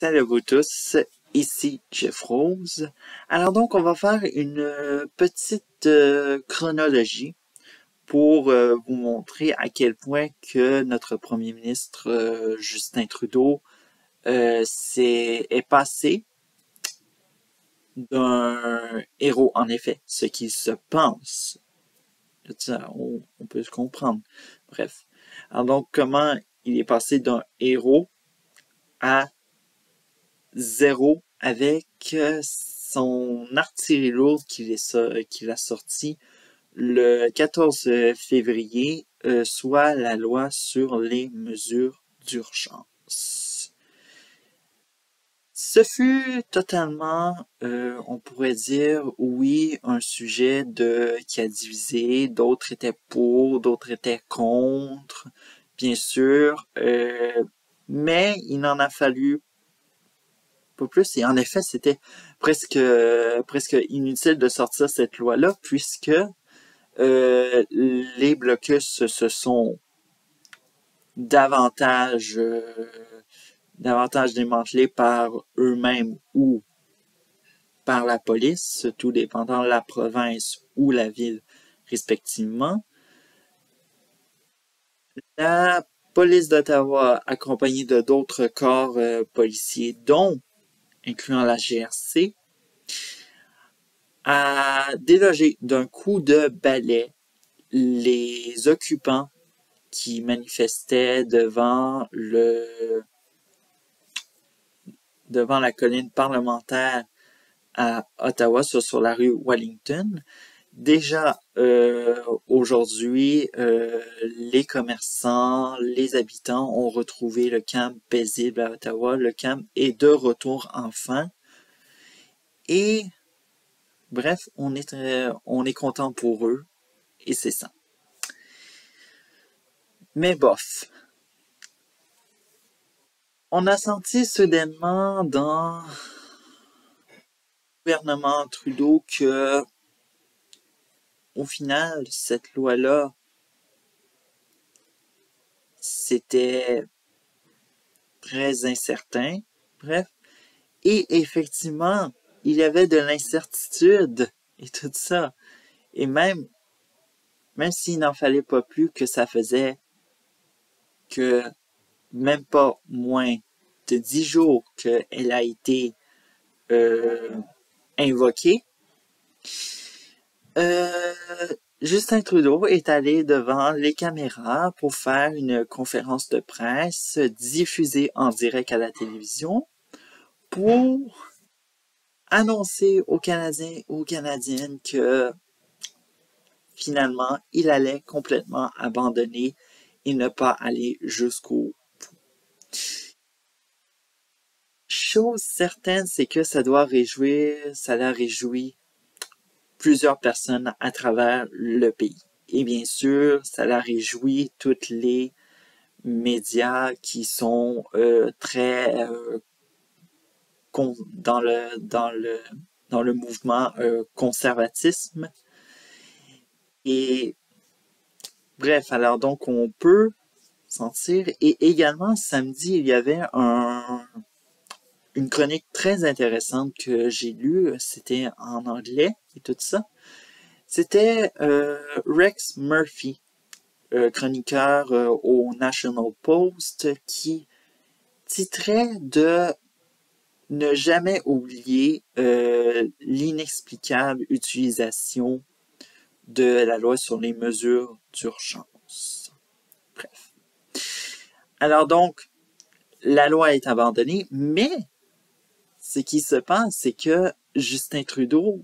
Salut à vous tous, ici Jeff Rose. Alors donc, on va faire une petite chronologie pour vous montrer à quel point que notre premier ministre Justin Trudeau est passé d'un héros, en effet, ce qu'il se pense. On peut se comprendre. Bref. Alors donc, comment il est passé d'un héros à zéro avec son artillerie lourde qu'il a sorti le 14 février, soit la loi sur les mesures d'urgence. Ce fut totalement, on pourrait dire, oui, un sujet qui a divisé, d'autres étaient pour, d'autres étaient contre, bien sûr, mais il en a fallu pas plus. Et en effet, c'était presque inutile de sortir cette loi-là, puisque les blocus se sont davantage démantelés par eux-mêmes ou par la police, tout dépendant de la province ou la ville respectivement. La police d'Ottawa, accompagnée de d'autres corps policiers, dont incluant la GRC, a délogé d'un coup de balai les occupants qui manifestaient devant la colline parlementaire à Ottawa, sur la rue Wellington. Déjà aujourd'hui, les commerçants, les habitants ont retrouvé le calme paisible à Ottawa. Le calme est de retour enfin. Et bref, on est content pour eux. Et c'est ça. Mais bof. On a senti soudainement dans le gouvernement Trudeau que, au final, cette loi-là, c'était très incertain. Bref. Et effectivement, il y avait de l'incertitude et tout ça. Et même s'il n'en fallait pas plus, que ça faisait que même pas moins de 10 jours qu'elle a été invoquée, Justin Trudeau est allé devant les caméras pour faire une conférence de presse diffusée en direct à la télévision pour annoncer aux Canadiens et aux Canadiennes que finalement, il allait complètement abandonner et ne pas aller jusqu'au bout. Chose certaine, c'est que ça l'a réjoui plusieurs personnes à travers le pays. Et bien sûr, ça l'a réjoui toutes les médias qui sont très dans le mouvement conservatisme. Et bref, alors donc on peut sentir. Et également, samedi, il y avait une chronique très intéressante que j'ai lue. C'était en anglais et tout ça. C'était Rex Murphy, chroniqueur au National Post, qui titrait de ne jamais oublier l'inexplicable utilisation de la loi sur les mesures d'urgence. Bref. Alors donc, la loi est abandonnée, mais ce qui se passe, c'est que Justin Trudeau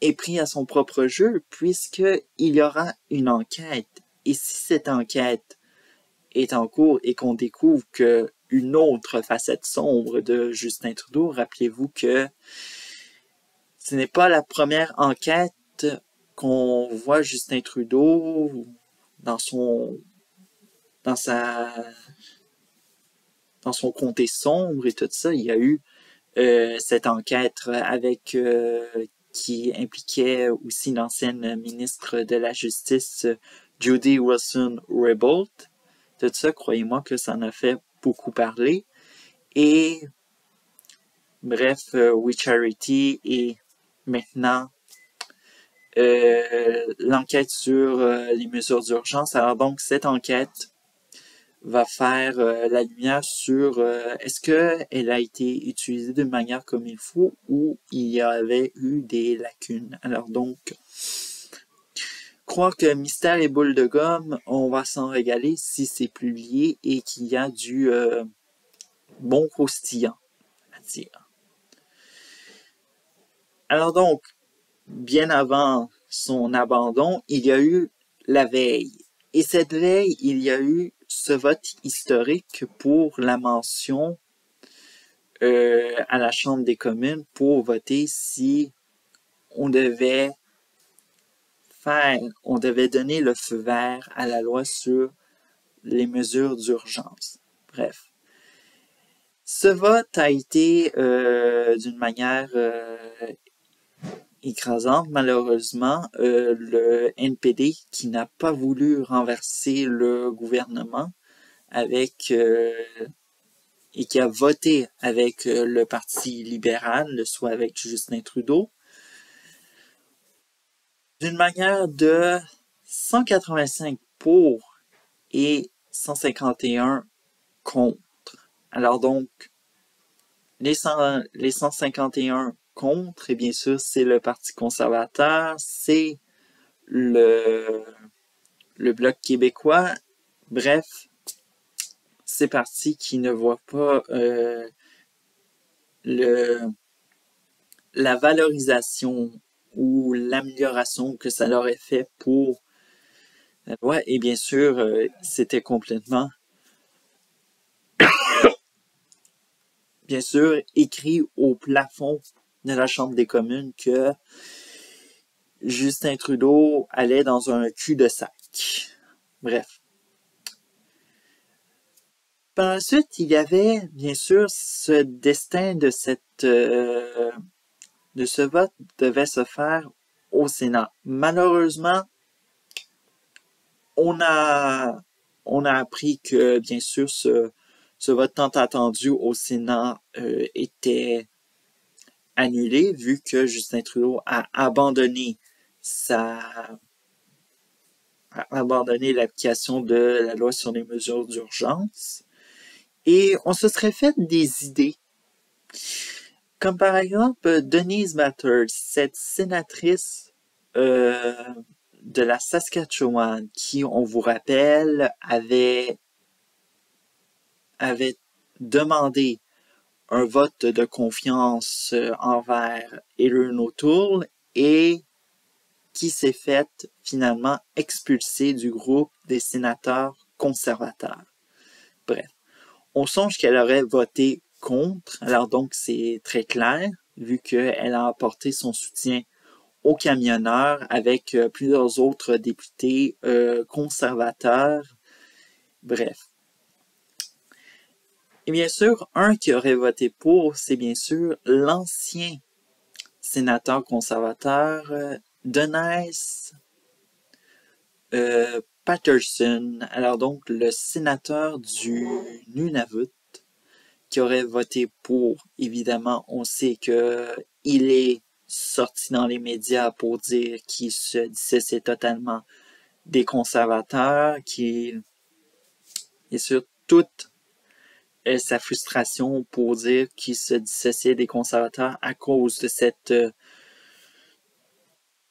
est pris à son propre jeu, puisqu'il y aura une enquête. Et si cette enquête est en cours et qu'on découvre qu'une autre facette sombre de Justin Trudeau, rappelez-vous que ce n'est pas la première enquête qu'on voit Justin Trudeau dans son comté sombre et tout ça. Il y a eu cette enquête qui impliquait aussi l'ancienne ministre de la Justice, Jody Wilson-Raybould. Tout ça, croyez-moi que ça en a fait beaucoup parler. Et Bref, We Charity et maintenant l'enquête sur les mesures d'urgence. Alors donc, cette enquête va faire la lumière sur est-ce qu'elle a été utilisée de manière comme il faut ou il y avait eu des lacunes. Alors donc, croire que Mystère et Boule de Gomme, on va s'en régaler si c'est publié et qu'il y a du bon croustillant à dire. Alors donc, bien avant son abandon, il y a eu la veille. Et cette veille, il y a eu ce vote historique pour la mention à la Chambre des communes pour voter si on devait donner le feu vert à la loi sur les mesures d'urgence. Bref. Ce vote a été d'une manière écrasante, malheureusement. Le NPD, qui n'a pas voulu renverser le gouvernement avec et qui a voté avec le Parti libéral, soit avec Justin Trudeau, d'une manière de 185 pour et 151 contre. Alors donc, les 151 contre, et bien sûr, c'est le Parti conservateur, c'est le Bloc québécois. Bref, ces partis qui ne voient pas la valorisation ou l'amélioration que ça leur a fait pour la loi. Et bien sûr, c'était complètement bien sûr écrit au plafond de la Chambre des communes que Justin Trudeau allait dans un cul-de-sac. Bref. Par la suite, il y avait bien sûr ce destin de ce vote devait se faire au Sénat. Malheureusement, on a appris que bien sûr ce vote tant attendu au Sénat était annulé vu que Justin Trudeau a abandonné l'application de la loi sur les mesures d'urgence. Et on se serait fait des idées. Comme par exemple Denise Matters, cette sénatrice de la Saskatchewan qui, on vous rappelle, avait demandé un vote de confiance envers Erin O'Toole et qui s'est fait finalement expulser du groupe des sénateurs conservateurs. Bref, on songe qu'elle aurait voté contre, alors donc c'est très clair, vu qu'elle a apporté son soutien aux camionneurs avec plusieurs autres députés conservateurs. Bref. Et bien sûr, un qui aurait voté pour, c'est bien sûr l'ancien sénateur conservateur Denise Patterson. Alors donc, le sénateur du Nunavut qui aurait voté pour. Évidemment, on sait que il est sorti dans les médias pour dire qu'il se dissociait totalement des conservateurs, qu'il est sur toute sa frustration pour dire qu'il se dissociait des conservateurs à cause de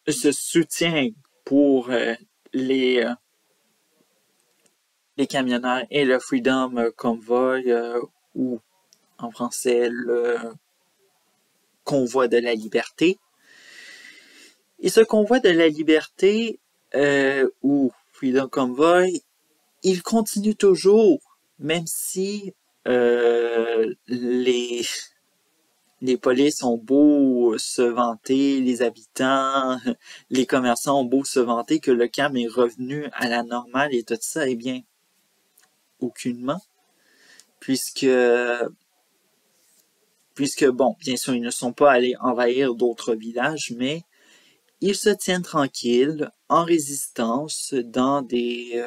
ce soutien pour les camionneurs et le Freedom Convoy ou en français le convoi de la liberté. Et ce convoi de la liberté ou Freedom Convoy, il continue toujours, même si les polices ont beau se vanter, les habitants, les commerçants ont beau se vanter que le calme est revenu à la normale et tout ça, eh bien, aucunement, puisque bon, bien sûr, ils ne sont pas allés envahir d'autres villages, mais ils se tiennent tranquilles, en résistance, dans des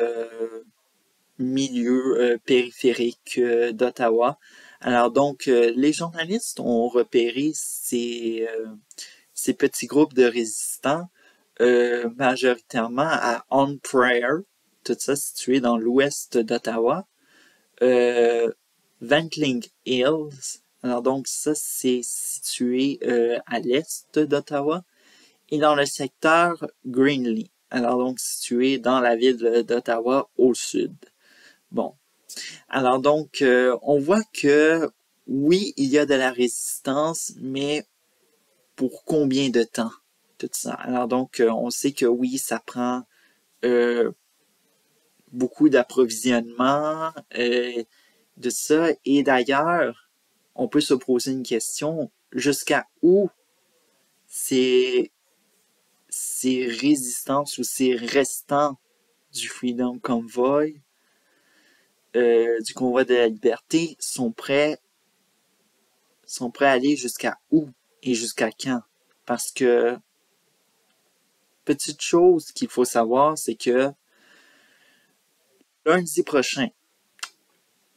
milieux périphériques d'Ottawa. Alors donc, les journalistes ont repéré ces petits groupes de résistants, majoritairement à On Prairie, tout ça situé dans l'ouest d'Ottawa, Ventling Hills, alors donc ça c'est situé à l'est d'Ottawa, et dans le secteur Greenlee, alors donc situé dans la ville d'Ottawa au sud. Bon, alors donc on voit que oui, il y a de la résistance, mais pour combien de temps? Tout ça. Alors donc on sait que oui, ça prend beaucoup d'approvisionnement, de ça, et d'ailleurs, on peut se poser une question, jusqu'à où ces résistances ou ces restants du Freedom Convoy, du convoi de la liberté, sont prêts à aller jusqu'à où et jusqu'à quand? Parce que, petite chose qu'il faut savoir, c'est que lundi prochain,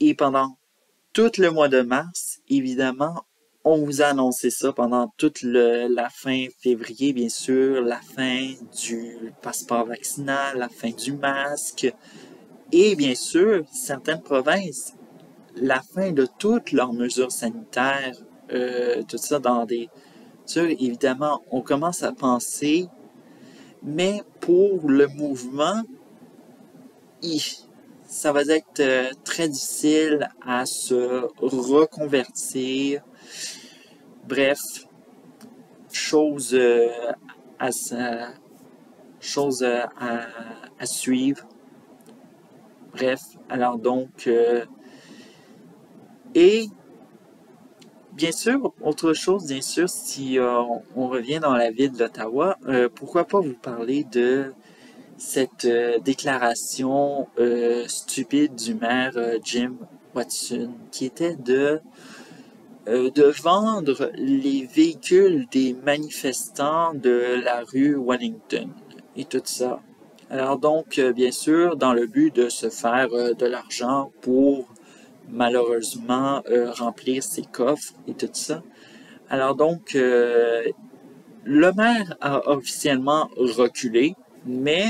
et pendant tout le mois de mars, évidemment, on vous a annoncé ça pendant toute la fin février, bien sûr, la fin du passeport vaccinal, la fin du masque, et bien sûr, certaines provinces, la fin de toutes leurs mesures sanitaires, tout ça dans des... Sûr, évidemment, on commence à penser, mais pour le mouvement, ça va être très difficile à se reconvertir. Bref, chose à, à suivre. Bref, alors donc, et bien sûr, autre chose, bien sûr, si on revient dans la ville d'Ottawa, pourquoi pas vous parler de cette déclaration stupide du maire Jim Watson, qui était de vendre les véhicules des manifestants de la rue Wellington et tout ça. Alors donc, bien sûr, dans le but de se faire de l'argent pour malheureusement remplir ses coffres et tout ça. Alors donc, le maire a officiellement reculé, mais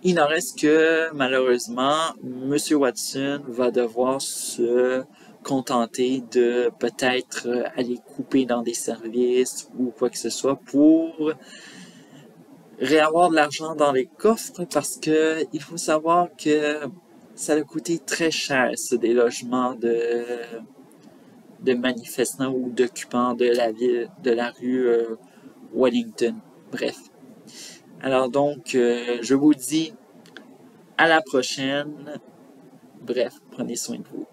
il n'en reste que, malheureusement, M. Watson va devoir se contenter de peut-être aller couper dans des services ou quoi que ce soit pour réavoir de l'argent dans les coffres, parce que il faut savoir que ça a coûté très cher, ce délogements de manifestants ou d'occupants de la ville, de la rue Wellington. Bref. Alors donc, je vous dis à la prochaine. Bref, prenez soin de vous.